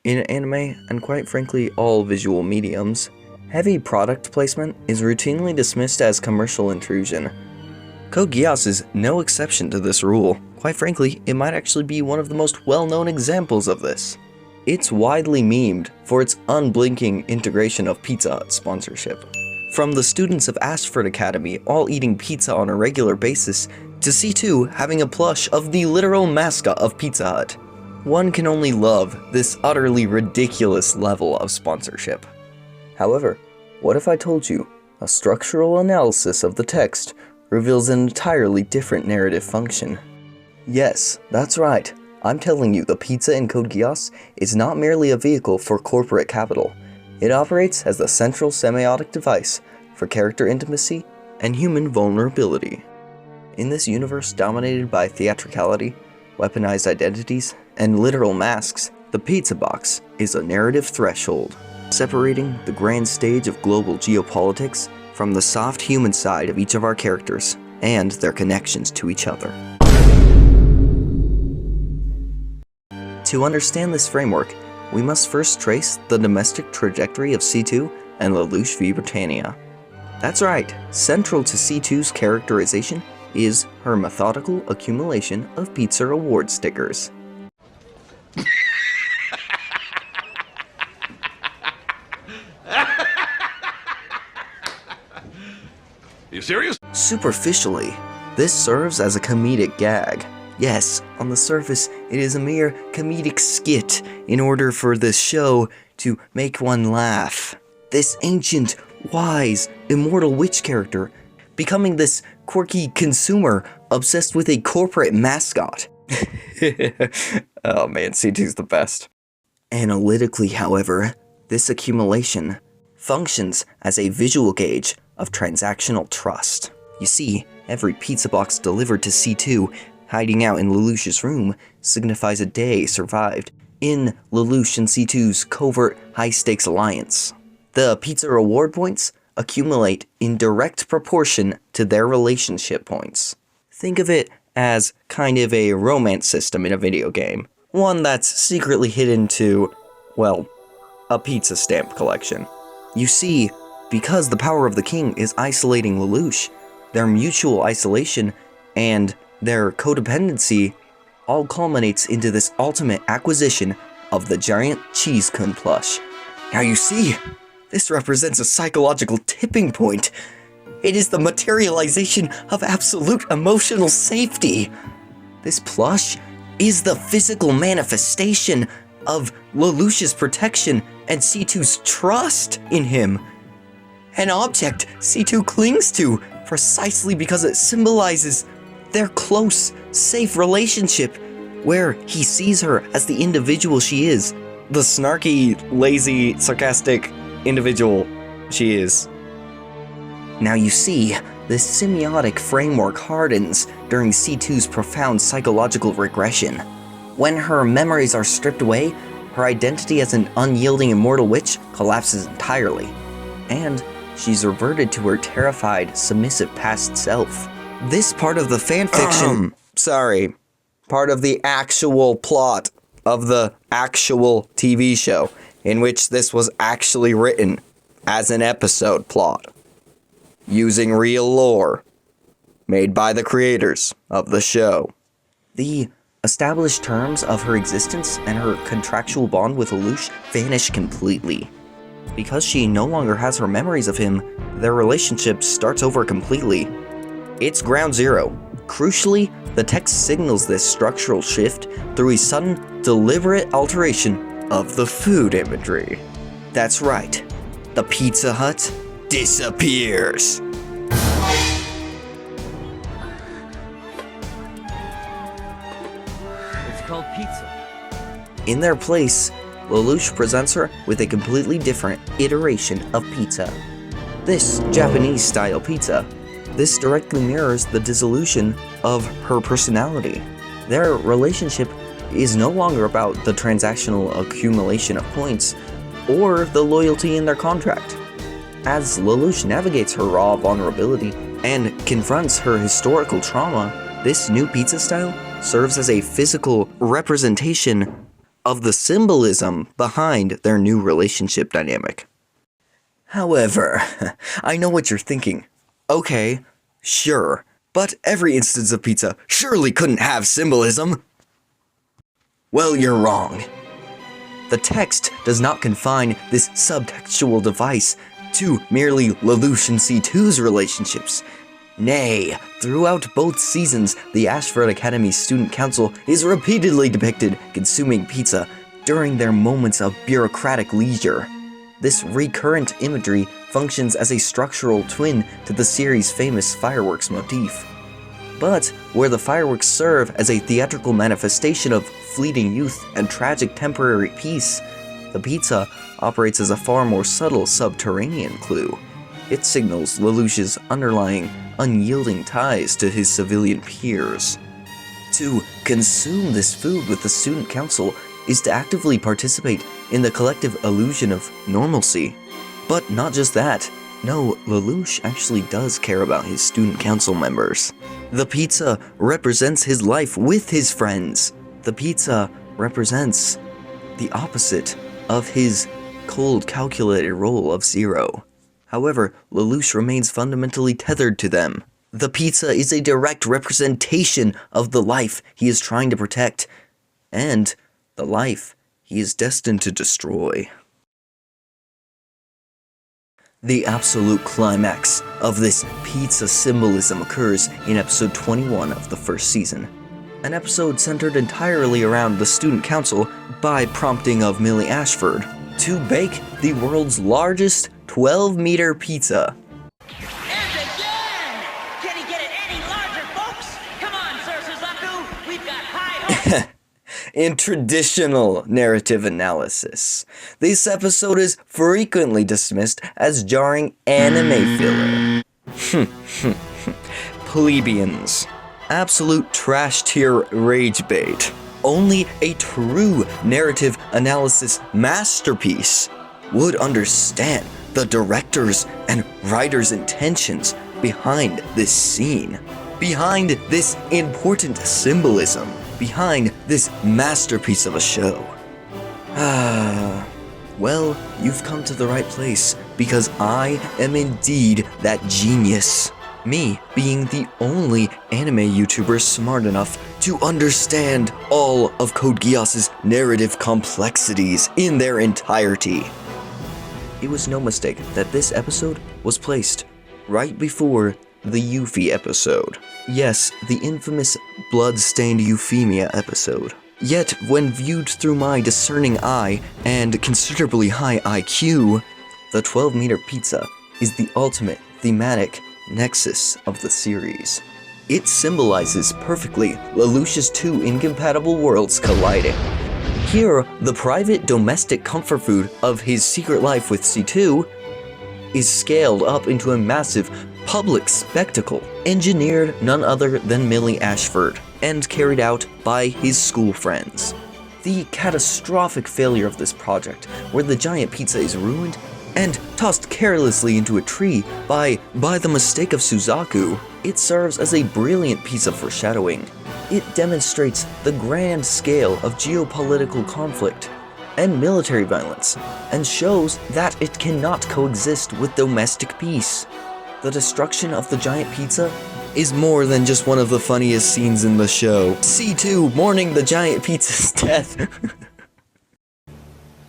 In anime, and quite frankly all visual mediums, heavy product placement is routinely dismissed as commercial intrusion. Code Geass is no exception to this rule. Quite frankly, it might actually be one of the most well-known examples of this. It's widely memed for its unblinking integration of Pizza Hut sponsorship. From the students of Ashford Academy all eating pizza on a regular basis, to C2 having a plush of the literal mascot of Pizza Hut. One can only love this utterly ridiculous level of sponsorship. However, what if I told you a structural analysis of the text reveals an entirely different narrative function? Yes, that's right. I'm telling you the pizza in Code Geass is not merely a vehicle for corporate capital. It operates as the central semiotic device for character intimacy and human vulnerability. In this universe dominated by theatricality, weaponized identities, and literal masks, the pizza box is a narrative threshold, separating the grand stage of global geopolitics from the soft human side of each of our characters and their connections to each other. To understand this framework, we must first trace the domestic trajectory of C2 and Lelouch v. Britannia. That's right, central to C2's characterization is her methodical accumulation of pizza award stickers. You serious? Superficially, this serves as a comedic gag. Yes, on the surface, it is a mere comedic skit in order for this show to make one laugh. This ancient, wise, immortal witch character becoming this quirky consumer obsessed with a corporate mascot. Oh man, C2's the best. Analytically, however, this accumulation functions as a visual gauge of transactional trust. You see, every pizza box delivered to C2 hiding out in Lelouch's room signifies a day survived in Lelouch and C2's covert high-stakes alliance. The pizza reward points accumulate in direct proportion to their relationship points. Think of it as kind of a romance system in a video game. One that's secretly hidden to, well, a pizza stamp collection. You see, because the power of the king is isolating Lelouch, their mutual isolation and their codependency all culminates into this ultimate acquisition of the giant cheese-kun plush. Now you see, this represents a psychological tipping point. It is the materialization of absolute emotional safety. This plush is the physical manifestation of Lelouch's protection and C2's trust in him. An object C2 clings to precisely because it symbolizes their close, safe relationship, where he sees her as the individual she is, the snarky, lazy, sarcastic individual she is. Now you see, this semiotic framework hardens during C2's profound psychological regression. When her memories are stripped away, her identity as an unyielding immortal witch collapses entirely, and she's reverted to her terrified, submissive past self. This part of the fanfiction, part of the actual plot of the actual TV show, in which this was actually written as an episode plot, using real lore, made by the creators of the show. The established terms of her existence and her contractual bond with Lelouch vanish completely. Because she no longer has her memories of him, their relationship starts over completely. It's ground zero. Crucially, the text signals this structural shift through a sudden, deliberate alteration of the food imagery. That's right, the Pizza Hut disappears. It's called pizza. In their place, Lelouch presents her with a completely different iteration of pizza. This Japanese-style pizza. This directly mirrors the dissolution of her personality. Their relationship is no longer about the transactional accumulation of points or the loyalty in their contract. As Lelouch navigates her raw vulnerability and confronts her historical trauma, this new pizza style serves as a physical representation of the symbolism behind their new relationship dynamic. However, I know what you're thinking. Okay, sure, but every instance of pizza surely couldn't have symbolism. Well, you're wrong. The text does not confine this subtextual device to merely Lelouch and C2's relationships. Nay, throughout both seasons, the Ashford Academy Student Council is repeatedly depicted consuming pizza during their moments of bureaucratic leisure. This recurrent imagery functions as a structural twin to the series' famous fireworks motif. But where the fireworks serve as a theatrical manifestation of fleeting youth and tragic temporary peace, the pizza operates as a far more subtle subterranean clue. It signals Lelouch's underlying, unyielding ties to his civilian peers. To consume this food with the student council is to actively participate in the collective illusion of normalcy. But not just that. No, Lelouch actually does care about his student council members. The pizza represents his life with his friends. The pizza represents the opposite of his cold, calculated role of zero. However, Lelouch remains fundamentally tethered to them. The pizza is a direct representation of the life he is trying to protect, and the life he is destined to destroy. The absolute climax of this pizza symbolism occurs in episode 21 of the first season. An episode centered entirely around the student council by prompting of Millie Ashford to bake the world's largest 12-meter pizza. And again! Can he get it any larger, folks? Come on, Sir Suzaku, we've got high hopes. In traditional narrative analysis, this episode is frequently dismissed as jarring anime filler. Plebeians. Absolute trash tier rage bait. Only a true narrative analysis masterpiece would understand the director's and writer's intentions behind this scene, behind this important symbolism, behind this masterpiece of a show. Well, you've come to the right place, because I am indeed that genius. Me being the only anime YouTuber smart enough to understand all of Code Geass's narrative complexities in their entirety. It was no mistake that this episode was placed right before the Yuffie episode. Yes, the infamous blood-stained Euphemia episode. Yet, when viewed through my discerning eye and considerably high IQ, the 12-meter pizza is the ultimate thematic nexus of the series. It symbolizes perfectly Lelouch's two incompatible worlds colliding. Here, the private domestic comfort food of his secret life with C2 is scaled up into a massive public spectacle, engineered none other than Millie Ashford, and carried out by his school friends. The catastrophic failure of this project, where the giant pizza is ruined and tossed carelessly into a tree by the mistake of Suzaku, it serves as a brilliant piece of foreshadowing. It demonstrates the grand scale of geopolitical conflict and military violence, and shows that it cannot coexist with domestic peace. The destruction of the giant pizza is more than just one of the funniest scenes in the show. C2 mourning the giant pizza's death.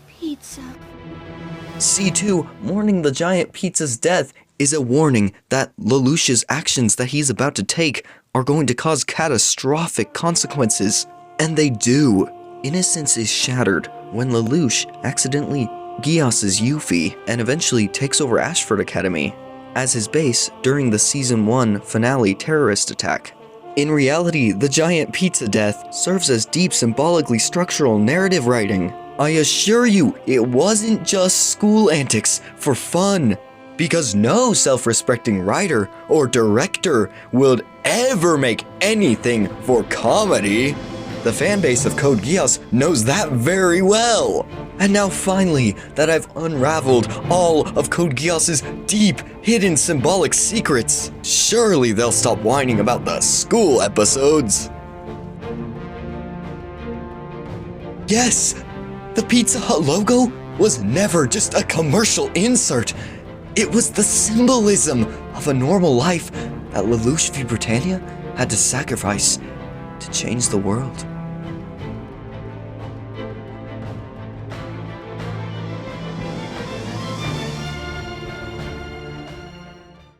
Pizza. C2 mourning the giant pizza's death is a warning that Lelouch's actions that he's about to take are going to cause catastrophic consequences. And they do. Innocence is shattered when Lelouch accidentally Geass's Yuffie and eventually takes over Ashford Academy as his base during the Season 1 finale terrorist attack. In reality, the giant pizza death serves as deep symbolically structural narrative writing. I assure you, it wasn't just school antics for fun, because no self-respecting writer or director would ever make anything for comedy. The fanbase of Code Geass knows that very well. And now finally, that I've unraveled all of Code Geass's deep, hidden symbolic secrets, surely they'll stop whining about the school episodes. Yes! The Pizza Hut logo was never just a commercial insert. It was the symbolism of a normal life that Lelouch v. Britannia had to sacrifice to change the world.